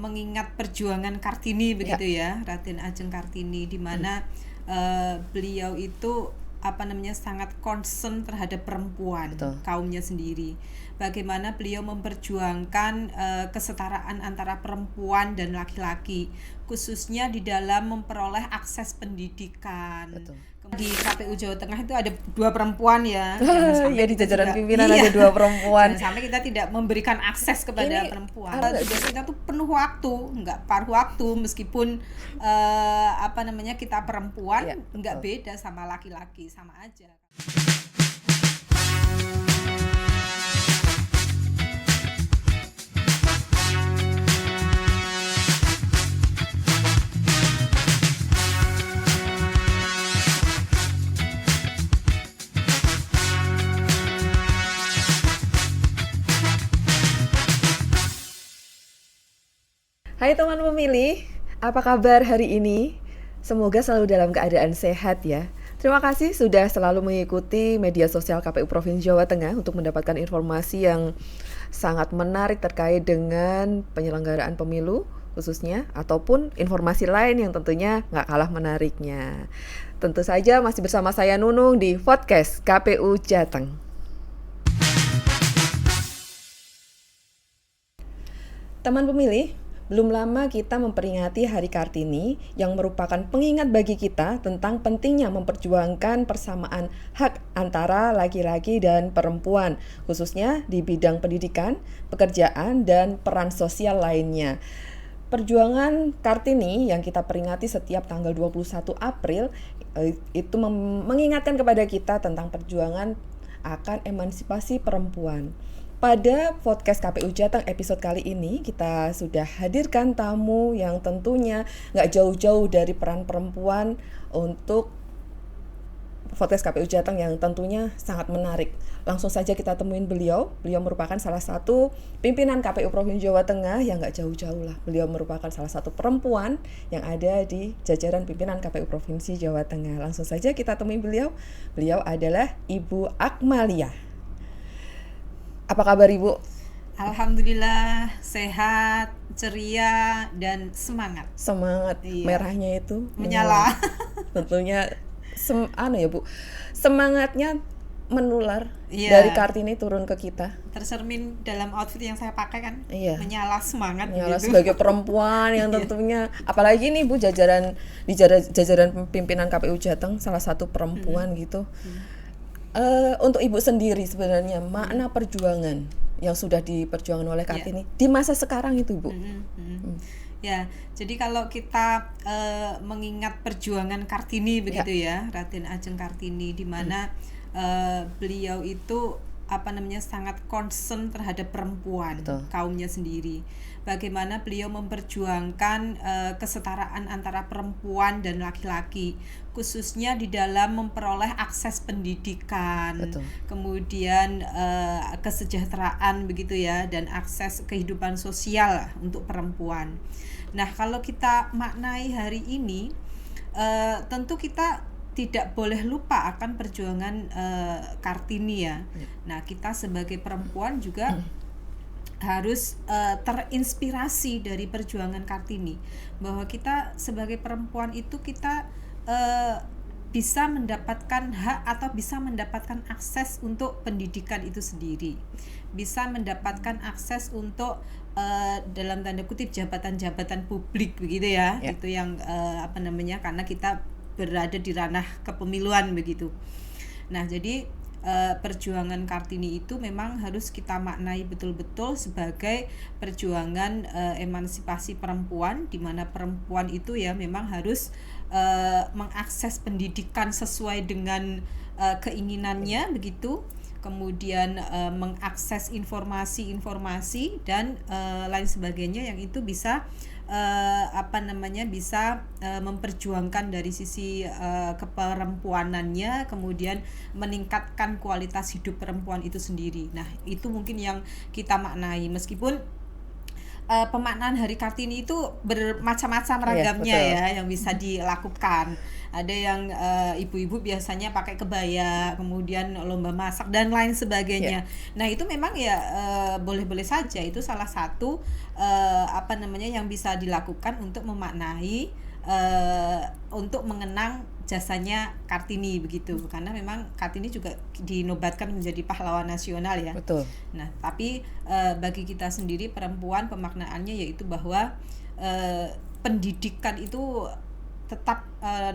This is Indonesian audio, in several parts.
mengingat perjuangan Kartini begitu ya, Raden Ajeng Kartini, di mana beliau itu sangat concern terhadap perempuan, kaumnya sendiri. Bagaimana beliau memperjuangkan kesetaraan antara perempuan dan laki-laki, khususnya di dalam memperoleh akses pendidikan. Di KPU Jawa Tengah itu ada 2 perempuan ya. Ya, di jajaran pimpinan ada 2 perempuan. Sampai kita tidak memberikan akses kepada perempuan. Kita tuh penuh waktu, nggak paruh waktu, meskipun kita perempuan, nggak beda sama laki-laki, sama aja. Hai teman pemilih, apa kabar hari ini? Semoga selalu dalam keadaan sehat ya. Terima kasih sudah selalu mengikuti media sosial KPU Provinsi Jawa Tengah untuk mendapatkan informasi yang sangat menarik terkait dengan penyelenggaraan pemilu khususnya, ataupun informasi lain yang tentunya nggak kalah menariknya. Tentu saja masih bersama saya Nunung di podcast KPU Jateng. Teman pemilih, belum lama kita memperingati Hari Kartini yang merupakan pengingat bagi kita tentang pentingnya memperjuangkan persamaan hak antara laki-laki dan perempuan, khususnya di bidang pendidikan, pekerjaan, dan peran sosial lainnya. Perjuangan Kartini yang kita peringati setiap tanggal 21 April itu mengingatkan kepada kita tentang perjuangan akan emansipasi perempuan. Pada podcast KPU Jateng episode kali ini kita sudah hadirkan tamu yang tentunya nggak jauh-jauh dari peran perempuan untuk podcast KPU Jateng yang tentunya sangat menarik. Langsung saja kita temuin beliau. Beliau merupakan salah satu pimpinan KPU Provinsi Jawa Tengah yang nggak jauh-jauh lah. Beliau merupakan salah satu perempuan yang ada di jajaran pimpinan KPU Provinsi Jawa Tengah. Langsung saja kita temuin beliau. Beliau adalah Ibu Akmalia. Apa kabar Ibu? Alhamdulillah sehat, ceria, dan semangat. Semangat, iya. Merahnya itu menyala. Tentunya ya Bu, semangatnya menular dari Kartini turun ke kita. Tercermin dalam outfit yang saya pakai kan, menyala semangat. Menyala gitu. Sebagai perempuan yang tentunya, apalagi nih Bu jajaran pimpinan KPU Jateng salah satu perempuan gitu. Untuk Ibu sendiri sebenarnya makna perjuangan yang sudah diperjuangkan oleh Kartini di masa sekarang itu Bu. Ya, jadi kalau kita mengingat perjuangan Kartini begitu ya, Raden Ajeng Kartini, di mana beliau itu sangat concern terhadap perempuan, kaumnya sendiri. Bagaimana beliau memperjuangkan kesetaraan antara perempuan dan laki-laki, khususnya di dalam memperoleh akses pendidikan, kemudian kesejahteraan begitu ya, dan akses kehidupan sosial untuk perempuan. Nah, kalau kita maknai hari ini, tentu kita tidak boleh lupa akan perjuangan Kartini ya. Nah, kita sebagai perempuan juga harus terinspirasi dari perjuangan Kartini, bahwa kita sebagai perempuan itu kita bisa mendapatkan hak atau bisa mendapatkan akses untuk pendidikan itu sendiri, bisa mendapatkan akses untuk dalam tanda kutip jabatan-jabatan publik begitu ya, itu yang karena kita berada di ranah kepemiluan begitu. Nah, jadi perjuangan Kartini itu memang harus kita maknai betul-betul sebagai perjuangan emansipasi perempuan, di mana perempuan itu ya memang harus mengakses pendidikan sesuai dengan keinginannya begitu, kemudian mengakses informasi dan lain sebagainya yang itu bisa bisa memperjuangkan dari sisi keperempuanannya, kemudian meningkatkan kualitas hidup perempuan itu sendiri. Nah, itu mungkin yang kita maknai, meskipun pemaknaan Hari Kartini itu bermacam-macam ragamnya betul. ya yang bisa dilakukan. Ada yang ibu-ibu biasanya pakai kebaya, kemudian lomba masak dan lain sebagainya. Nah, itu memang ya boleh-boleh saja, itu salah satu yang bisa dilakukan untuk memaknai, untuk mengenang jasanya Kartini begitu, karena memang Kartini juga dinobatkan menjadi pahlawan nasional ya. Betul. Nah, tapi bagi kita sendiri perempuan, pemaknaannya yaitu bahwa pendidikan itu tetap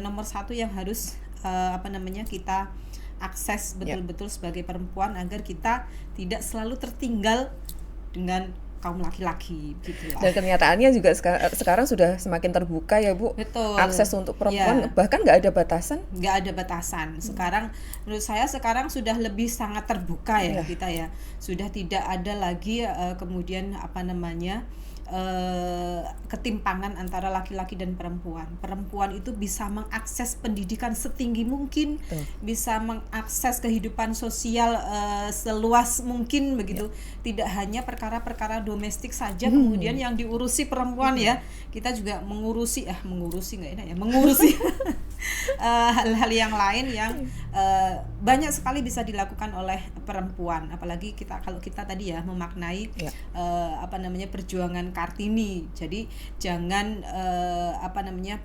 nomor satu yang harus kita akses betul-betul sebagai perempuan, agar kita tidak selalu tertinggal dengan kaum laki-laki gitu lah. Dan kenyataannya juga sekarang sudah semakin terbuka ya Bu. Betul. Akses untuk perempuan bahkan nggak ada batasan. Nggak ada batasan. Sekarang menurut saya sekarang sudah lebih sangat terbuka ya kita ya. Sudah tidak ada lagi kemudian ketimpangan antara laki-laki dan perempuan. Perempuan itu bisa mengakses pendidikan setinggi mungkin, bisa mengakses kehidupan sosial seluas mungkin begitu. Tidak hanya perkara-perkara domestik saja kemudian yang diurusi perempuan ya. Kita juga mengurusi hal-hal yang lain yang banyak sekali bisa dilakukan oleh perempuan. Apalagi kalau kita tadi ya memaknai perjuangan Kartini. Jadi jangan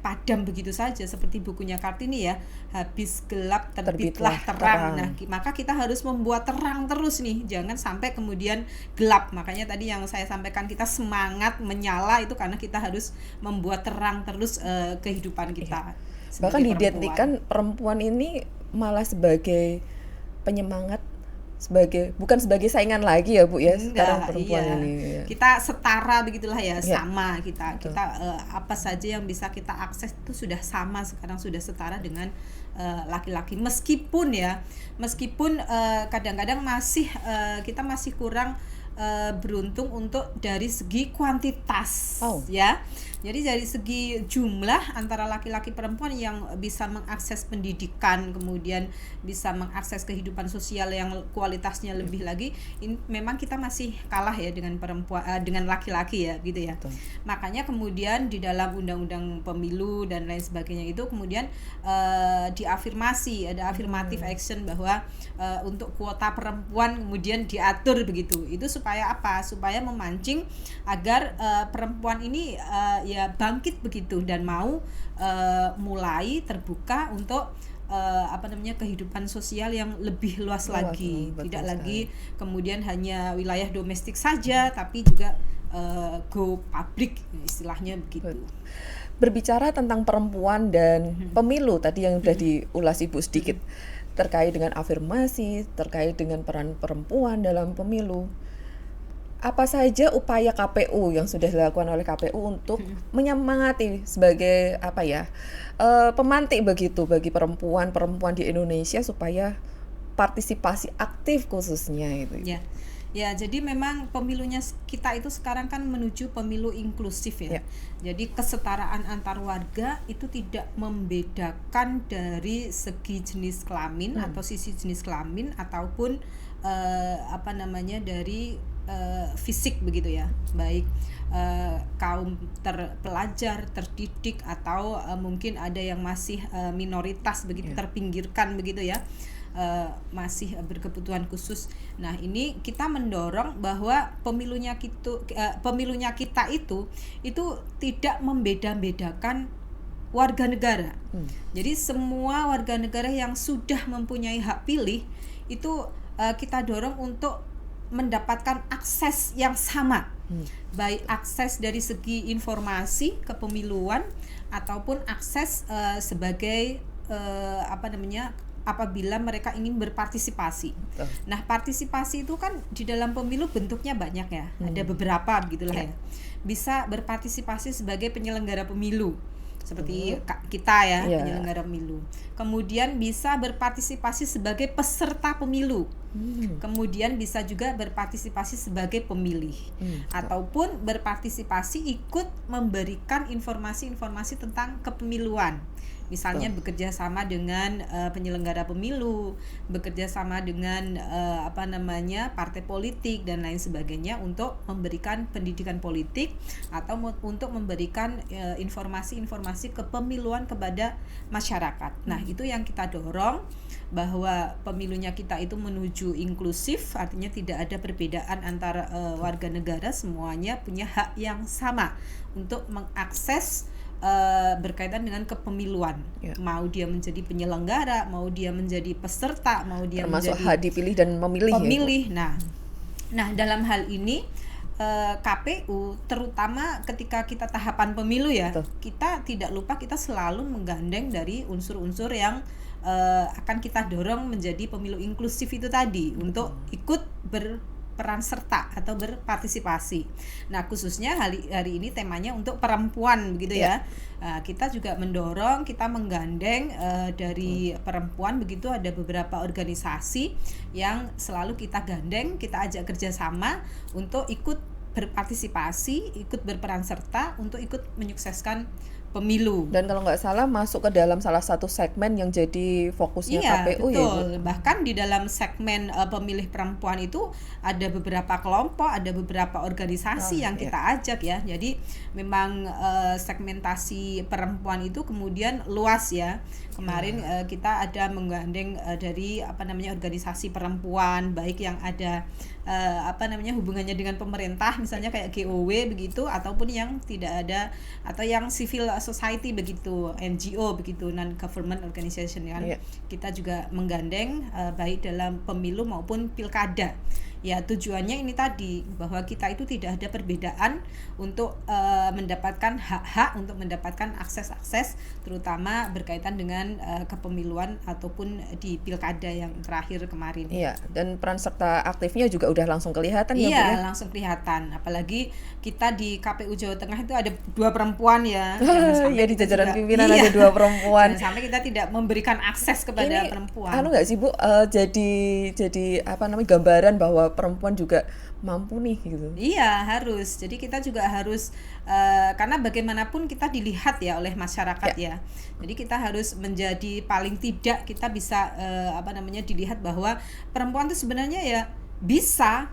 padam begitu saja seperti bukunya Kartini ya. Habis gelap terbitlah terang. Nah, maka kita harus membuat terang terus nih. Jangan sampai kemudian gelap. Makanya tadi yang saya sampaikan, kita semangat menyala itu karena kita harus membuat terang terus kehidupan kita. Bahkan diidentikan perempuan ini malah sebagai penyemangat, bukan sebagai saingan lagi ya Bu ya. Sekarang perempuan ini kita setara begitulah ya, sama kita apa saja yang bisa kita akses itu sudah sama, sekarang sudah setara dengan laki-laki. Meskipun kadang-kadang kita masih kurang beruntung untuk dari segi kuantitas ya. Jadi dari segi jumlah antara laki-laki perempuan yang bisa mengakses pendidikan, kemudian bisa mengakses kehidupan sosial yang kualitasnya lebih lagi, memang kita masih kalah ya dengan perempuan, dengan laki-laki ya gitu ya. Makanya kemudian di dalam undang-undang pemilu dan lain sebagainya itu kemudian diafirmasi, ada affirmative action bahwa untuk kuota perempuan kemudian diatur begitu. Itu supaya apa? Supaya memancing agar perempuan ini ya bangkit begitu dan mau mulai terbuka untuk kehidupan sosial yang lebih luas lagi. Tidak lagi kemudian hanya wilayah domestik saja, tapi juga go public istilahnya begitu. Berbicara tentang perempuan dan pemilu tadi yang sudah diulas Ibu sedikit, terkait dengan afirmasi, terkait dengan peran perempuan dalam pemilu. Apa saja upaya KPU yang sudah dilakukan oleh KPU untuk menyemangati sebagai pemantik begitu bagi perempuan di Indonesia supaya partisipasi aktif khususnya itu. Ya, jadi memang pemilunya kita itu sekarang kan menuju pemilu inklusif ya. Jadi kesetaraan antar warga itu tidak membedakan dari segi jenis kelamin atau sisi jenis kelamin ataupun dari fisik begitu ya. Baik kaum terpelajar, terdidik atau mungkin ada yang masih minoritas begitu, terpinggirkan begitu ya. Masih berkebutuhan khusus. Nah, ini kita mendorong bahwa pemilunya kita itu tidak membeda-bedakan warga negara. Jadi semua warga negara yang sudah mempunyai hak pilih itu kita dorong untuk mendapatkan akses yang sama. Baik akses dari segi informasi kepemiluan ataupun akses sebagai apabila mereka ingin berpartisipasi. Nah, partisipasi itu kan di dalam pemilu bentuknya banyak ya. Ada beberapa begitulah ya. Bisa berpartisipasi sebagai penyelenggara pemilu seperti kita ya, penyelenggara pemilu. Kemudian bisa berpartisipasi sebagai peserta pemilu. Kemudian bisa juga berpartisipasi sebagai pemilih, ataupun berpartisipasi ikut memberikan informasi-informasi tentang kepemiluan. Misalnya bekerja sama dengan penyelenggara pemilu, bekerja sama dengan partai politik dan lain sebagainya untuk memberikan pendidikan politik atau untuk memberikan informasi-informasi kepemiluan kepada masyarakat. Nah, itu yang kita dorong, bahwa pemilunya kita itu menuju inklusif, artinya tidak ada perbedaan antara warga negara, semuanya punya hak yang sama untuk mengakses berkaitan dengan kepemiluan. Mau dia menjadi penyelenggara, mau dia menjadi peserta, mau dia termasuk menjadi hak dipilih dan memilih. pemilih. Nah, dalam hal ini KPU, terutama ketika kita tahapan pemilu ya, kita tidak lupa, kita selalu menggandeng dari unsur-unsur yang akan kita dorong menjadi pemilu inklusif itu tadi, untuk ikut berperan serta atau berpartisipasi. Nah, khususnya hari ini temanya untuk perempuan begitu ya. Kita juga mendorong, kita menggandeng dari perempuan begitu, ada beberapa organisasi yang selalu kita gandeng, kita ajak kerjasama untuk ikut berpartisipasi, ikut berperan serta untuk ikut menyukseskan pemilu. Dan kalau nggak salah masuk ke dalam salah satu segmen yang jadi fokusnya KPU, betul. ya Bu? Bahkan di dalam segmen pemilih perempuan itu ada beberapa kelompok, ada beberapa organisasi yang kita ajak ya. Jadi memang segmentasi perempuan itu kemudian luas ya. Kemarin kita ada menggandeng dari organisasi perempuan, baik yang ada hubungannya dengan pemerintah, misalnya kayak GOW begitu, ataupun yang tidak ada, atau yang civil society begitu, NGO begitu, non government organization kan. Kita juga menggandeng baik dalam pemilu maupun pilkada. Ya, tujuannya ini tadi, bahwa kita itu tidak ada perbedaan untuk mendapatkan hak-hak, untuk mendapatkan akses-akses, terutama berkaitan dengan kepemiluan ataupun di pilkada yang terakhir kemarin. Iya, dan peran serta aktifnya juga udah langsung kelihatan ya Bu? Iya, langsung kelihatan. Apalagi kita di KPU Jawa Tengah itu ada 2 perempuan ya. Iya, di jajaran pimpinan ada 2 perempuan. Sampai kita tidak memberikan akses kepada perempuan. Nggak sih Bu, jadi gambaran bahwa perempuan juga mampu nih gitu. Iya, harus. Jadi kita juga harus karena bagaimanapun kita dilihat ya oleh masyarakat ya. Jadi kita harus menjadi, paling tidak kita bisa dilihat bahwa perempuan itu sebenarnya ya bisa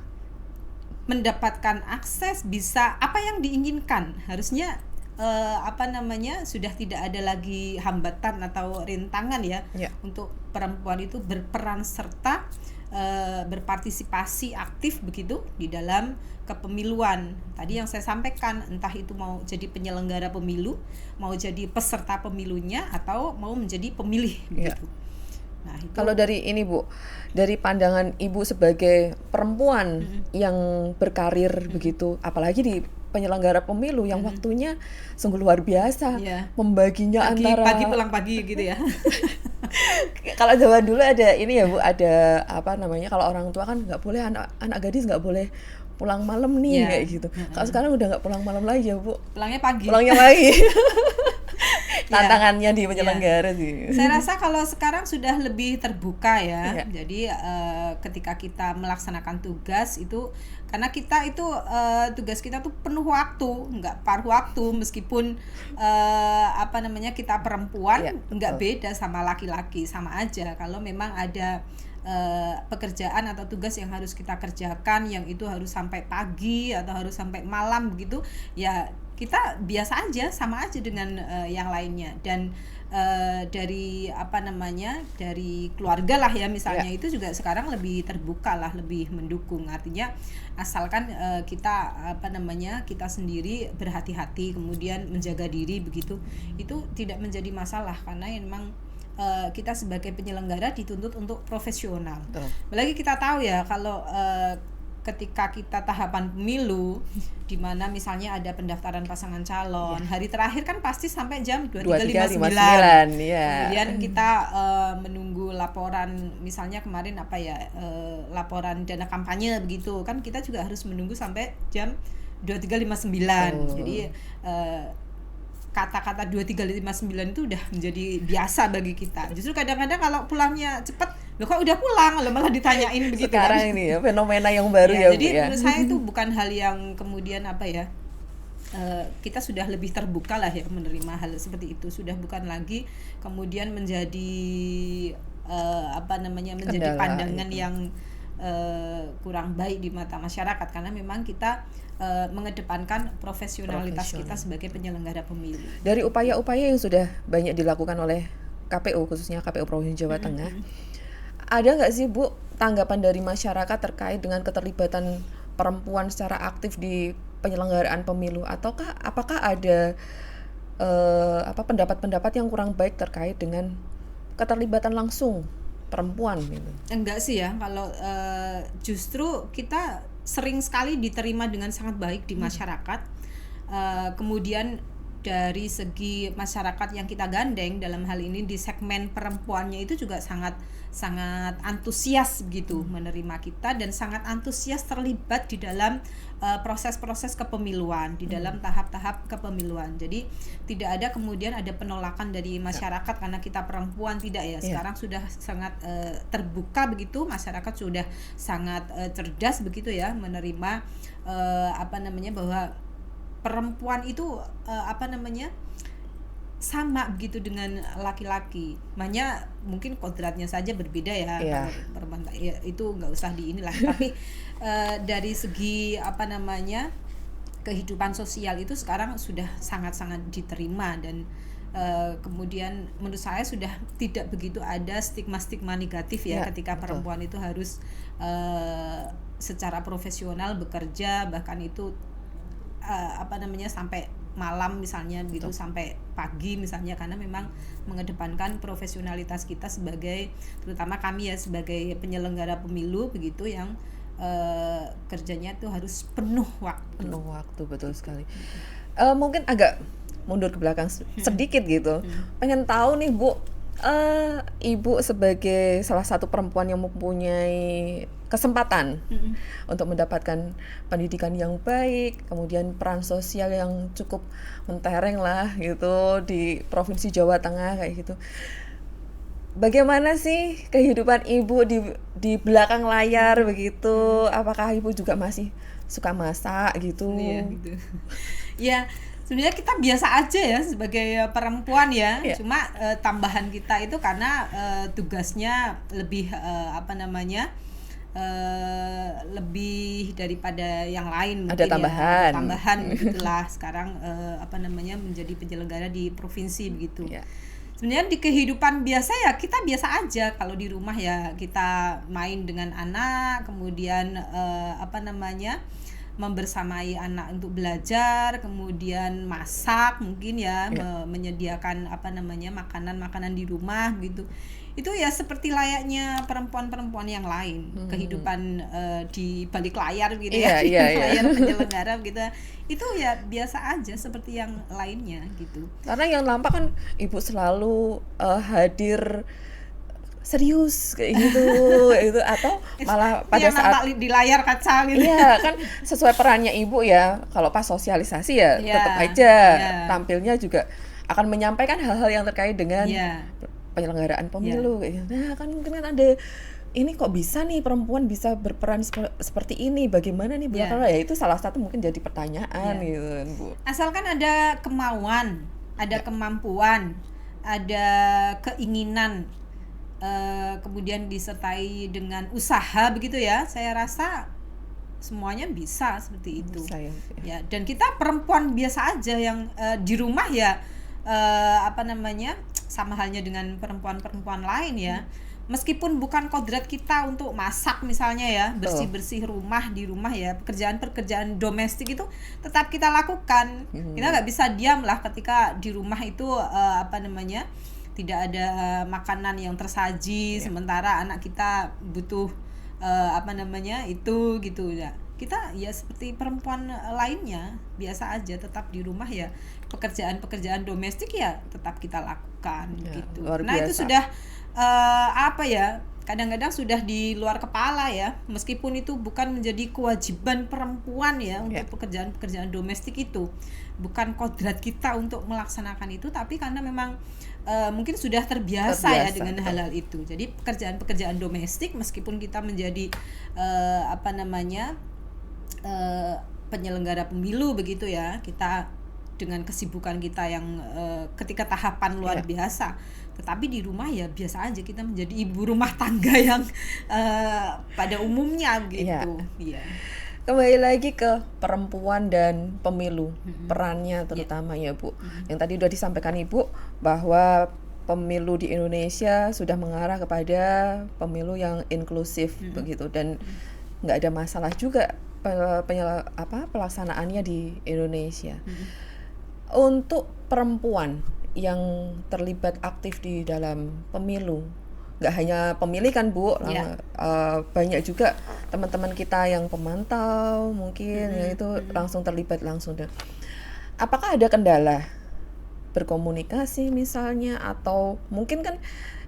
mendapatkan akses, bisa apa yang diinginkan. Harusnya sudah tidak ada lagi hambatan atau rintangan ya untuk perempuan itu berperan serta, berpartisipasi aktif begitu di dalam kepemiluan. Tadi yang saya sampaikan, entah itu mau jadi penyelenggara pemilu, mau jadi peserta pemilunya, atau mau menjadi pemilih begitu. Nah, itu. Kalau dari ini Bu, dari pandangan Ibu sebagai perempuan yang berkarir begitu, apalagi di penyelenggara pemilu yang waktunya sungguh luar biasa, membaginya pagi pulang pagi gitu ya. Kalau zaman dulu ada ini ya Bu, ada kalau orang tua kan nggak boleh, anak gadis nggak boleh pulang malam nih kayak gitu. Kalau sekarang udah nggak pulang malam lagi ya Bu, pulangnya pagi. Tantangannya di penyelenggara sih. Saya rasa kalau sekarang sudah lebih terbuka ya. Jadi ketika kita melaksanakan tugas itu, karena kita itu tugas kita tuh penuh waktu, nggak paruh waktu, meskipun kita perempuan, nggak beda sama laki-laki, sama aja. Kalau memang ada pekerjaan atau tugas yang harus kita kerjakan, yang itu harus sampai pagi atau harus sampai malam begitu, ya kita biasa aja, sama aja dengan yang lainnya. Dan dari dari keluarga lah ya misalnya, itu juga sekarang lebih terbuka lah, lebih mendukung. Artinya asalkan kita kita sendiri berhati-hati, kemudian menjaga diri begitu, itu tidak menjadi masalah, karena memang kita sebagai penyelenggara dituntut untuk profesional. Apalagi kita tahu ya, kalau ketika kita tahapan pemilu, di mana misalnya ada pendaftaran pasangan calon, hari terakhir kan pasti sampai jam 23.59. Kemudian kita menunggu laporan, misalnya kemarin laporan dana kampanye begitu kan, kita juga harus menunggu sampai jam 23.59. Jadi kata-kata 2359 itu udah menjadi biasa bagi kita. Justru kadang-kadang kalau pulangnya cepat, loh kok udah pulang, loh malah ditanyain begitu. Sekarang kan. ini ya fenomena yang baru ya, Jadi Bu ya. menurut saya itu bukan hal yang kemudian apa ya, kita sudah lebih terbuka lah ya menerima hal seperti itu. Sudah bukan lagi kemudian menjadi menjadi Kendala pandangan itu. yang kurang baik di mata masyarakat, karena memang kita mengedepankan profesionalitas kita sebagai penyelenggara pemilu. Dari upaya-upaya yang sudah banyak dilakukan oleh KPU, khususnya KPU Provinsi Jawa Tengah, ada nggak sih Bu tanggapan dari masyarakat terkait dengan keterlibatan perempuan secara aktif di penyelenggaraan pemilu, ataukah apakah ada pendapat-pendapat yang kurang baik terkait dengan keterlibatan langsung perempuan gitu? Enggak sih ya, kalau justru kita sering sekali diterima dengan sangat baik di masyarakat. Kemudian dari segi masyarakat yang kita gandeng dalam hal ini di segmen perempuannya itu juga sangat antusias begitu menerima kita, dan sangat antusias terlibat di dalam proses-proses kepemiluan, di dalam tahap-tahap kepemiluan. Jadi tidak ada kemudian ada penolakan dari masyarakat karena kita perempuan, tidak ya. Sekarang sudah sangat terbuka begitu, masyarakat sudah sangat cerdas begitu ya menerima bahwa perempuan itu sama begitu dengan laki-laki, hanya mungkin kodratnya saja berbeda ya. Kalau perempuan ya, itu nggak usah di inilah. Tapi dari segi kehidupan sosial itu sekarang sudah sangat-sangat diterima, dan kemudian menurut saya sudah tidak begitu ada stigma-stigma negatif ya, ketika perempuan itu harus secara profesional bekerja, bahkan itu sampai malam misalnya gitu, sampai pagi misalnya, karena memang mengedepankan profesionalitas kita sebagai, terutama kami ya sebagai penyelenggara pemilu begitu, yang kerjanya itu harus penuh waktu. Betul sekali. Mungkin agak mundur ke belakang sedikit gitu. Pengen tahu nih Bu, Ibu sebagai salah satu perempuan yang mempunyai kesempatan untuk mendapatkan pendidikan yang baik, kemudian peran sosial yang cukup mentereng lah gitu di Provinsi Jawa Tengah kayak gitu. Bagaimana sih kehidupan Ibu di belakang layar begitu? Apakah Ibu juga masih suka masak gitu? Iya gitu. Ya, sebenarnya kita biasa aja ya sebagai perempuan ya. Cuma tambahan kita itu karena tugasnya lebih lebih daripada yang lain, ada tambahan. Ya, tambahan begitulah sekarang menjadi penyelenggara di provinsi begitu. Sebenarnya di kehidupan biasa ya kita biasa aja. Kalau di rumah ya kita main dengan anak, kemudian membersamai anak untuk belajar, kemudian masak mungkin ya, menyediakan makanan-makanan di rumah gitu. Itu ya seperti layaknya perempuan-perempuan yang lain, kehidupan di balik layar gitu layar penyelenggara gitu. Itu ya biasa aja seperti yang lainnya gitu. Karena yang nampak kan Ibu selalu hadir serius kayak gitu itu, atau malah pada saat di layar kaca gitu. Iya, kan sesuai perannya Ibu ya. Kalau pas sosialisasi ya tetap aja tampilnya juga akan menyampaikan hal-hal yang terkait dengan penyelenggaraan pemilu kayak gitu. Nah, kan mungkin kan ada ini kok bisa nih perempuan bisa berperan seperti ini, bagaimana nih belakangnya? Ya itu salah satu mungkin jadi pertanyaan gitu Bu. Asalkan ada kemauan, ada kemampuan, ada keinginan, kemudian disertai dengan usaha begitu ya, saya rasa semuanya bisa seperti itu. Ya, dan kita perempuan biasa aja yang di rumah ya sama halnya dengan perempuan-perempuan lain ya. Meskipun bukan kodrat kita untuk masak misalnya ya, bersih-bersih rumah di rumah ya, pekerjaan-pekerjaan domestik itu tetap kita lakukan. Kita nggak bisa diam lah ketika di rumah itu tidak ada makanan yang tersaji, sementara anak kita butuh itu gitu ya. Kita ya seperti perempuan lainnya biasa aja, tetap di rumah ya, pekerjaan-pekerjaan domestik ya tetap kita lakukan gitu. Nah itu sudah kadang-kadang sudah di luar kepala ya, meskipun itu bukan menjadi kewajiban perempuan ya untuk pekerjaan-pekerjaan domestik itu, bukan kodrat kita untuk melaksanakan itu, tapi karena memang mungkin sudah terbiasa ya dengan hal-hal itu. Jadi pekerjaan-pekerjaan domestik meskipun kita menjadi penyelenggara pemilu begitu ya, kita dengan kesibukan kita yang ketika tahapan luar biasa, tetapi di rumah ya biasa aja kita menjadi ibu rumah tangga yang pada umumnya begitu. Iya. Kembali lagi ke perempuan dan pemilu, perannya terutama ya Bu. Yang tadi sudah disampaikan Ibu bahwa pemilu di Indonesia sudah mengarah kepada pemilu yang inklusif begitu, dan nggak ada masalah juga pelaksanaannya di Indonesia. Untuk perempuan yang terlibat aktif di dalam pemilu, nggak hanya pemilih kan Bu, banyak juga teman-teman kita yang pemantau mungkin itu langsung terlibat langsung. Apakah ada kendala berkomunikasi misalnya, atau mungkin kan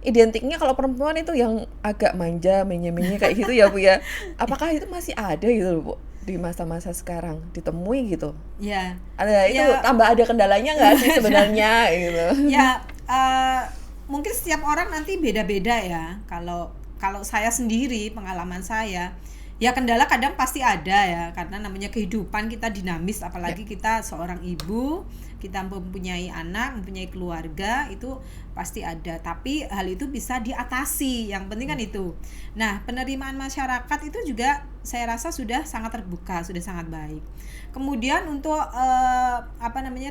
identiknya kalau perempuan itu yang agak manja, menye-menye kayak gitu ya Bu ya. Apakah itu masih ada gitu Bu di masa-masa sekarang ditemui gitu? Ya. Ada itu tambah ada kendalanya nggak sih sebenarnya gitu? Ya, mungkin setiap orang nanti beda-beda ya. Kalau saya sendiri, pengalaman saya, ya kendala kadang pasti ada ya, karena namanya kehidupan kita dinamis, apalagi kita seorang ibu, kita mempunyai anak, mempunyai keluarga, itu pasti ada. Tapi hal itu bisa diatasi, yang penting kan itu. Nah, penerimaan masyarakat itu juga saya rasa sudah sangat terbuka, sudah sangat baik. Kemudian untuk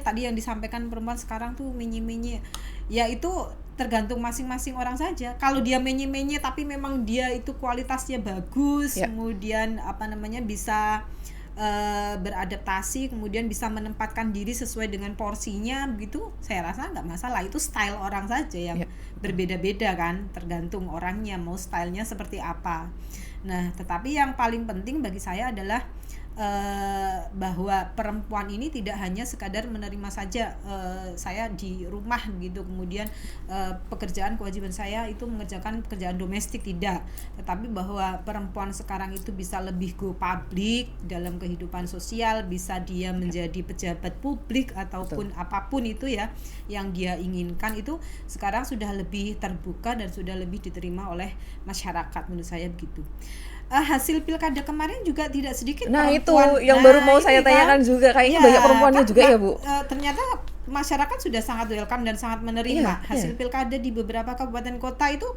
tadi yang disampaikan perempuan sekarang tuh menye-menye, ya itu tergantung masing-masing orang saja. Kalau dia menye-menye tapi memang dia itu kualitasnya bagus, kemudian bisa beradaptasi, kemudian bisa menempatkan diri sesuai dengan porsinya begitu, saya rasa nggak masalah. Itu style orang saja yang berbeda-beda kan, tergantung orangnya mau stylenya seperti apa. Nah, tetapi yang paling penting bagi saya adalah bahwa perempuan ini tidak hanya sekadar menerima saja saya di rumah begitu, kemudian pekerjaan kewajiban saya itu mengerjakan pekerjaan domestik, tidak, tetapi bahwa perempuan sekarang itu bisa lebih go public dalam kehidupan sosial, bisa dia menjadi pejabat publik ataupun apapun itu ya yang dia inginkan, itu sekarang sudah lebih terbuka dan sudah lebih diterima oleh masyarakat, menurut saya begitu. Hasil pilkada kemarin juga tidak sedikit perempuan. Itu yang baru mau saya tanyakan juga, kayaknya banyak perempuannya juga ya Bu. Ternyata masyarakat sudah sangat welcome dan sangat menerima hasil pilkada di beberapa kabupaten kota itu.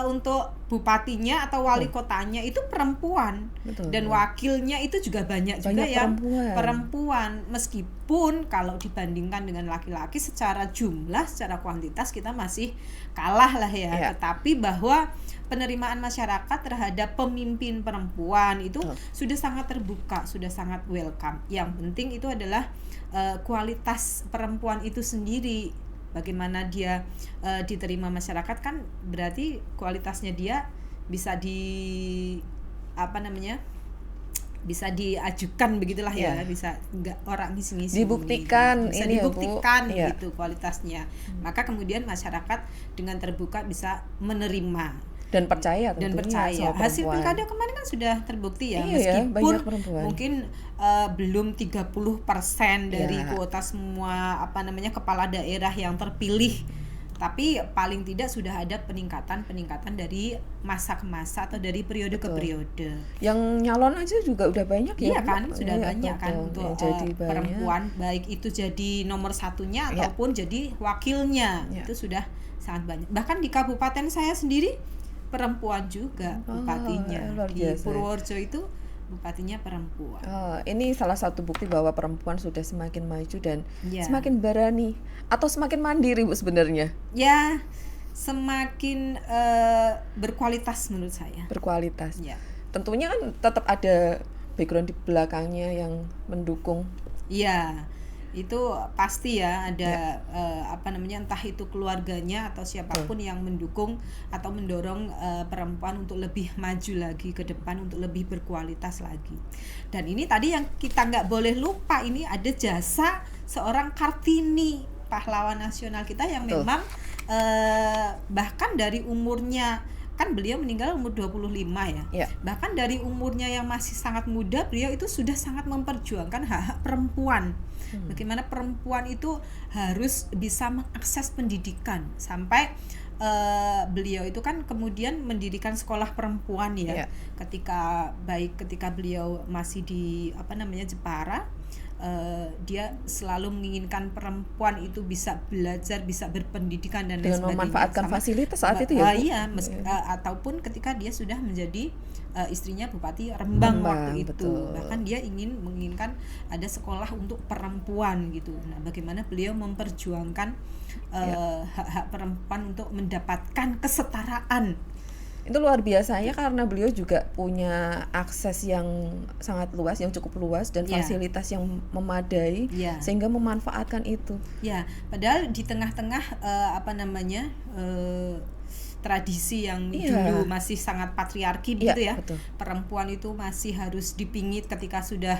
Untuk bupatinya atau wali kotanya itu perempuan, dan wakilnya itu juga banyak juga yang perempuan. Meskipun kalau dibandingkan dengan laki-laki secara jumlah, secara kuantitas kita masih kalah lah ya. Tetapi bahwa penerimaan masyarakat terhadap pemimpin perempuan itu sudah sangat terbuka, sudah sangat welcome. Yang penting itu adalah kualitas perempuan itu sendiri. Bagaimana dia diterima masyarakat, kan berarti kualitasnya dia bisa bisa diajukan begitulah ya, bisa nggak orang ngisi-ngisi, dibuktikan, bisa dibuktikan gitu kualitasnya. Maka kemudian masyarakat dengan terbuka bisa menerima dan percaya hasil pilkada kemarin kan sudah terbukti ya, meskipun mungkin belum 30% dari kuota semua kepala daerah yang terpilih, tapi paling tidak sudah ada peningkatan dari masa ke masa atau dari periode ke periode. Yang nyalon aja juga udah banyak ya. Iya kan, sudah banyak kan untuk perempuan, baik itu jadi nomor satunya ataupun jadi wakilnya, itu sudah sangat banyak. Bahkan di kabupaten saya sendiri perempuan juga bupatinya, di Purworejo itu bupatinya perempuan. Ini salah satu bukti bahwa perempuan sudah semakin maju dan semakin berani atau semakin mandiri Bu sebenarnya. Ya, semakin berkualitas menurut saya. Berkualitas. Tentunya kan tetap ada background di belakangnya yang mendukung. Iya. Itu pasti ya ada entah itu keluarganya atau siapapun yang mendukung atau mendorong perempuan untuk lebih maju lagi ke depan, untuk lebih berkualitas lagi. Dan ini tadi yang kita nggak boleh lupa, ini ada jasa seorang Kartini, pahlawan nasional kita yang memang bahkan dari umurnya kan beliau meninggal umur 25 ya. Ya. Bahkan dari umurnya yang masih sangat muda, beliau itu sudah sangat memperjuangkan hak-hak perempuan. Bagaimana perempuan itu harus bisa mengakses pendidikan, sampai beliau itu kan kemudian mendirikan sekolah perempuan ya. Ya. Ketika beliau masih di Jepara, dia selalu menginginkan perempuan itu bisa belajar, bisa berpendidikan dan lain Dengan sebagainya. memanfaatkan fasilitas saat itu ya, Bu? Iya, ataupun ketika dia sudah menjadi istrinya Bupati Rembang waktu itu. betul. Bahkan dia menginginkan ada sekolah untuk perempuan gitu. Nah, bagaimana beliau memperjuangkan hak-hak perempuan untuk mendapatkan kesetaraan. Itu luar biasa ya, karena beliau juga punya akses yang sangat luas, yang cukup luas, dan Ya. fasilitas yang memadai, Ya. sehingga memanfaatkan itu. Ya, padahal di tengah-tengah tradisi yang Iya. dulu masih sangat patriarki begitu Iya, ya. betul. Perempuan itu masih harus dipingit ketika sudah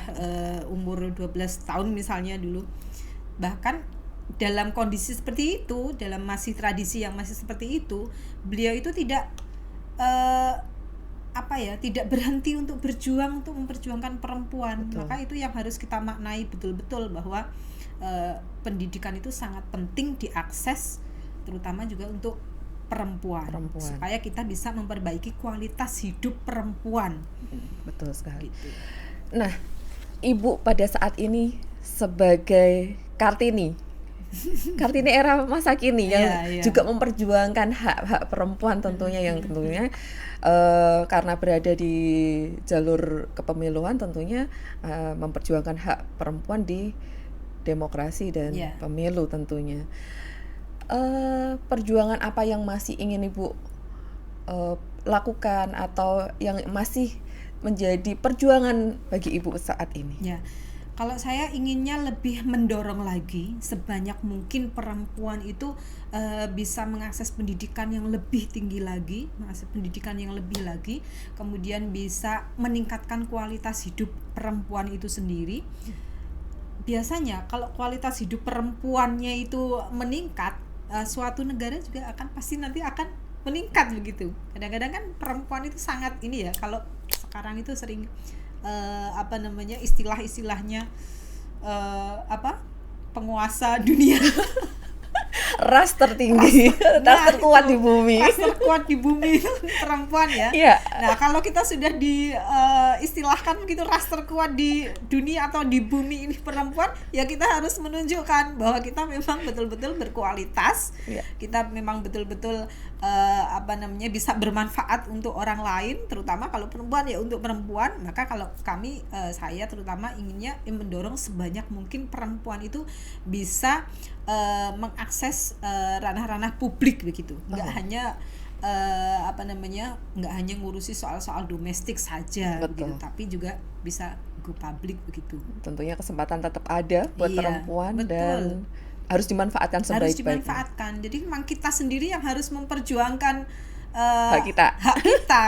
umur 12 tahun misalnya dulu. Bahkan dalam kondisi seperti itu, dalam masih tradisi yang masih seperti itu, beliau itu tidak tidak berhenti untuk berjuang untuk memperjuangkan perempuan. Betul. Maka itu yang harus kita maknai betul-betul, bahwa pendidikan itu sangat penting diakses, terutama juga untuk perempuan. Supaya kita bisa memperbaiki kualitas hidup perempuan. Betul sekali. Gitu. Nah, Ibu pada saat ini sebagai Kartini era masa kini yang juga memperjuangkan hak-hak perempuan tentunya, yang tentunya karena berada di jalur kepemiluan, tentunya memperjuangkan hak perempuan di demokrasi dan pemilu tentunya. Perjuangan apa yang masih ingin Ibu lakukan, atau yang masih menjadi perjuangan bagi Ibu saat ini? Ya. Kalau saya inginnya lebih mendorong lagi sebanyak mungkin perempuan itu bisa mengakses pendidikan yang lebih tinggi lagi, kemudian bisa meningkatkan kualitas hidup perempuan itu sendiri. Biasanya kalau kualitas hidup perempuannya itu meningkat, suatu negara juga pasti nanti akan meningkat begitu. Kadang-kadang kan perempuan itu sangat kalau sekarang itu sering istilahnya penguasa dunia. Ras tertinggi, ras terkuat di bumi. Ras terkuat di bumi perempuan ya. Yeah. Nah, kalau kita sudah istilahkan begitu ras terkuat di dunia atau di bumi ini perempuan, ya kita harus menunjukkan bahwa kita memang betul-betul berkualitas. Yeah. Kita memang betul-betul bisa bermanfaat untuk orang lain, terutama kalau perempuan ya untuk perempuan. Maka kalau saya terutama inginnya mendorong sebanyak mungkin perempuan itu bisa mengakses ranah-ranah publik begitu, nggak hanya nggak hanya ngurusi soal-soal domestik saja begitu, tapi juga bisa go publik begitu. Tentunya kesempatan tetap ada buat perempuan, betul. Dan harus dimanfaatkan sebaik-baiknya. Harus dimanfaatkan. Jadi memang kita sendiri yang harus memperjuangkan hak kita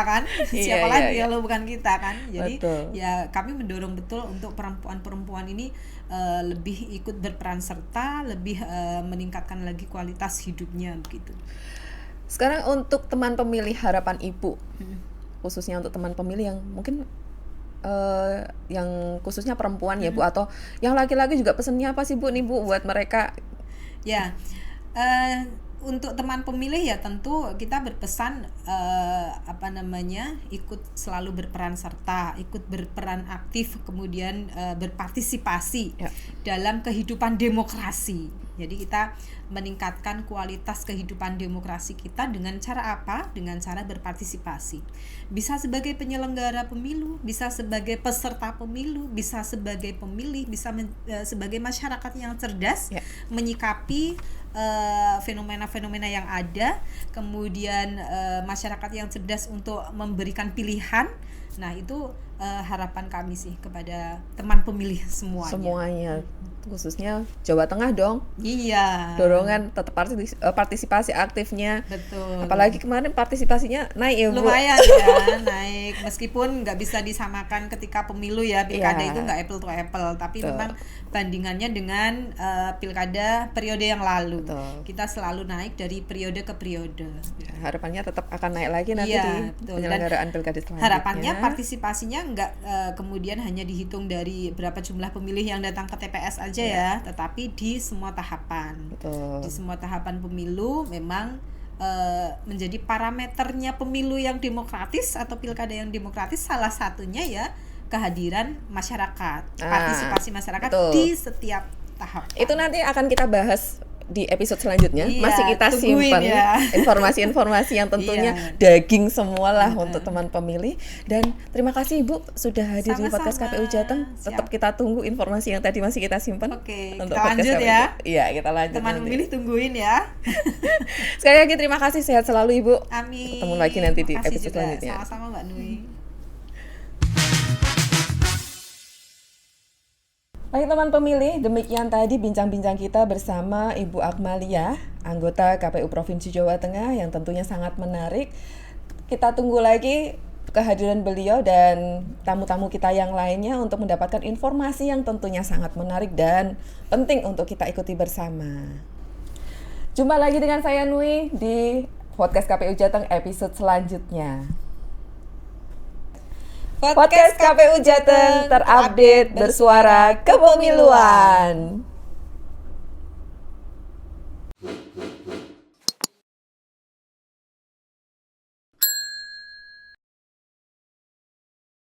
kan. Siapa lagi kalau bukan kita kan. Jadi betul. Ya kami mendorong betul untuk perempuan-perempuan ini lebih ikut berperan serta, lebih meningkatkan lagi kualitas hidupnya begitu. Sekarang untuk teman pemilih harapan Ibu, khususnya untuk teman pemilih yang mungkin yang khususnya perempuan ya Bu, atau yang laki-laki juga, pesannya apa sih Bu nih Bu buat mereka? Ya, untuk teman pemilih ya tentu kita berpesan ikut selalu berperan serta, ikut berperan aktif, kemudian berpartisipasi dalam kehidupan demokrasi. Jadi kita meningkatkan kualitas kehidupan demokrasi kita dengan cara apa? Dengan cara berpartisipasi. Bisa sebagai penyelenggara pemilu, bisa sebagai peserta pemilu, bisa sebagai pemilih, bisa sebagai masyarakat yang cerdas menyikapi fenomena-fenomena yang ada, kemudian masyarakat yang cerdas untuk memberikan pilihan. Nah, itu harapan kami sih kepada teman pemilih semuanya. Khususnya Jawa Tengah dong. Iya. Dorongan tetap partisipasi aktifnya. Betul. Apalagi kemarin partisipasinya naik ya Bu. Lumayan ya, naik. Meskipun nggak bisa disamakan ketika pemilu ya, pilkada Iya. itu nggak apple to apple, tapi Betul. memang bandingannya dengan pilkada periode yang lalu. Betul. Kita selalu naik dari periode ke periode. Ya, harapannya tetap akan naik lagi nanti Iya, di betul. penyelenggaraan pilkada selanjutnya. Harapannya partisipasinya nggak kemudian hanya dihitung dari berapa jumlah pemilih yang datang ke TPS aja ya, tetapi di semua tahapan. Betul. Di semua tahapan pemilu memang menjadi parameternya pemilu yang demokratis atau pilkada yang demokratis, salah satunya ya kehadiran masyarakat, partisipasi masyarakat betul. di setiap tahap. Itu nanti akan kita bahas di episode selanjutnya. Iya, Masih kita tungguin simpan ya. informasi-informasi yang tentunya daging semualah untuk teman pemilih. Dan terima kasih Ibu sudah hadir di Sama-sama. podcast KPU Jateng. Tetap Siap. kita tunggu informasi yang tadi masih kita simpan. Oke, untuk kita podcast lanjut KPU ya. Iya, kita lanjut. Teman nanti. pemilih tungguin ya. Sekali lagi terima kasih, sehat selalu Ibu. Amin. Ketemu lagi nanti di Makasih episode juga. selanjutnya. Sama-sama Mbak Nui. Baik teman pemilih, demikian tadi bincang-bincang kita bersama Ibu Akmalia, anggota KPU Provinsi Jawa Tengah yang tentunya sangat menarik. Kita tunggu lagi kehadiran beliau dan tamu-tamu kita yang lainnya untuk mendapatkan informasi yang tentunya sangat menarik dan penting untuk kita ikuti bersama. Jumpa lagi dengan saya Nui di podcast KPU Jateng episode selanjutnya. Podcast KPU Jateng terupdate bersuara kepemiluan.